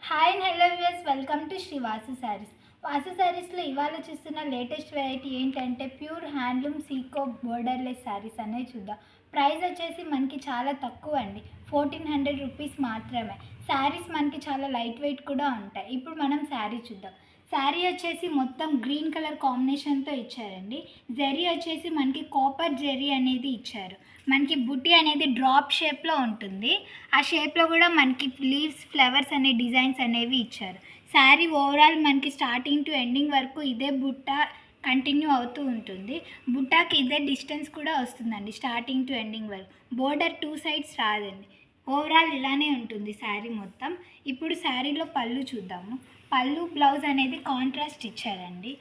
Hi and hello viewers, welcome to Sri Vasu sarees. Vasu శారీస్లో ఇవాళ చూస్తున్న లేటెస్ట్ వెరైటీ ఏంటంటే ప్యూర్ హ్యాండ్లూమ్ సీకో బోర్డర్లెస్ శారీస్ అనేవి చూద్దాం. ప్రైస్ వచ్చేసి మనకి చాలా తక్కువ అండి, 1400 రూపీస్ మాత్రమే. శారీస్ మనకి చాలా లైట్ వెయిట్ కూడా ఉంటాయి. ఇప్పుడు మనం శారీ చూద్దాం. శారీ వచ్చేసి మొత్తం గ్రీన్ కలర్ కాంబినేషన్తో ఇచ్చారండి. జరీ వచ్చేసి మనకి కాపర్ జరీ అనేది ఇచ్చారు. మనకి బుట్టి అనేది డ్రాప్ షేప్లో ఉంటుంది. ఆ షేప్లో కూడా మనకి లీవ్స్, ఫ్లవర్స్ అనే డిజైన్స్ అనేవి ఇచ్చారు. శారీ ఓవరాల్ మనకి స్టార్టింగ్ టు ఎండింగ్ వరకు ఇదే బుట్ట కంటిన్యూ అవుతూ ఉంటుంది. బుట్టాకి ఇదే డిస్టెన్స్ కూడా వస్తుందండి స్టార్టింగ్ టు ఎండింగ్ వరకు. బోర్డర్ 2 సైడ్స్ రాదండి. ఓవరాల్ ఇలానే ఉంటుంది శారీ మొత్తం. ఇప్పుడు శారీలో పళ్ళు చూద్దాము. పళ్ళు బ్లౌజ్ అనేది కాంట్రాస్ట్ ఇచ్చారండి.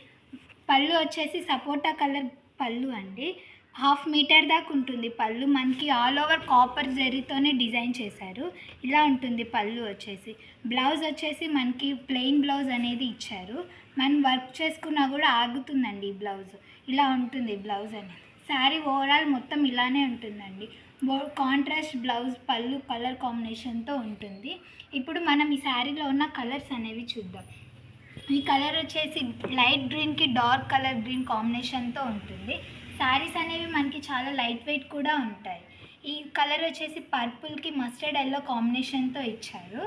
పళ్ళు వచ్చేసి సపోటా కలర్ పళ్ళు అండి. 1/2 మీటర్ దాకా ఉంటుంది పళ్ళు. మనకి ఆల్ ఓవర్ కాపర్ జరీతోనే డిజైన్ చేశారు. ఇలా ఉంటుంది పళ్ళు వచ్చేసి. బ్లౌజ్ వచ్చేసి మనకి ప్లెయిన్ బ్లౌజ్ అనేది ఇచ్చారు. మనం వర్క్ చేసుకున్నా కూడా ఆగుతుందండి ఈ బ్లౌజ్. ఇలా ఉంటుంది బ్లౌజ్ అనేది. శారీ ఓవరాల్ మొత్తం ఇలానే ఉంటుందండి. కాంట్రాస్ట్ బ్లౌజ్, పళ్ళు కలర్ కాంబినేషన్తో ఉంటుంది. ఇప్పుడు మనం ఈ శారీలో ఉన్న కలర్స్ అనేవి చూద్దాం. ఈ కలర్ వచ్చేసి లైట్ గ్రీన్కి డార్క్ కలర్ గ్రీన్ కాంబినేషన్తో ఉంటుంది. శారీస్ అనేవి మనకి చాలా లైట్ వెయిట్ కూడా ఉంటాయి. ఈ కలర్ వచ్చేసి పర్పుల్కి మస్టర్డ్ ఎల్లో కాంబినేషన్తో ఇచ్చారు.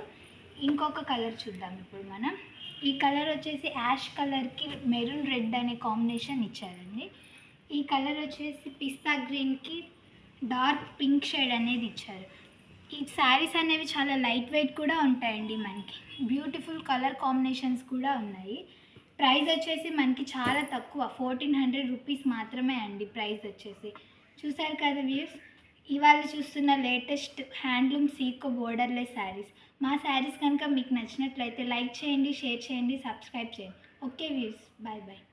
ఇంకొక కలర్ చూద్దాం ఇప్పుడు మనం. ఈ కలర్ వచ్చేసి యాష్ కలర్కి మెరూన్ రెడ్ అనే కాంబినేషన్ ఇచ్చారండి. ఈ కలర్ వచ్చేసి పిస్తా గ్రీన్కి డార్క్ పింక్ షేడ్ అనేది ఇచ్చారు. ఈ శారీస్ అనేవి చాలా లైట్ వెయిట్ కూడా ఉంటాయండి. మనకి బ్యూటిఫుల్ కలర్ కాంబినేషన్స్ కూడా ఉన్నాయి. ప్రైస్ వచ్చేసి మనకి చాలా తక్కువ, 1400 రూపీస్ మాత్రమే అండి ప్రైస్ వచ్చేసి. చూసారు కదా వ్యూస్, ఇవాళ చూస్తున్న లేటెస్ట్ హ్యాండ్లూమ్ సీకో బోర్డర్లెస్ శారీస్. మా శారీస్ కనుక మీకు నచ్చినట్లయితే లైక్ చేయండి, షేర్ చేయండి, సబ్స్క్రైబ్ చేయండి. Okay views, bye bye.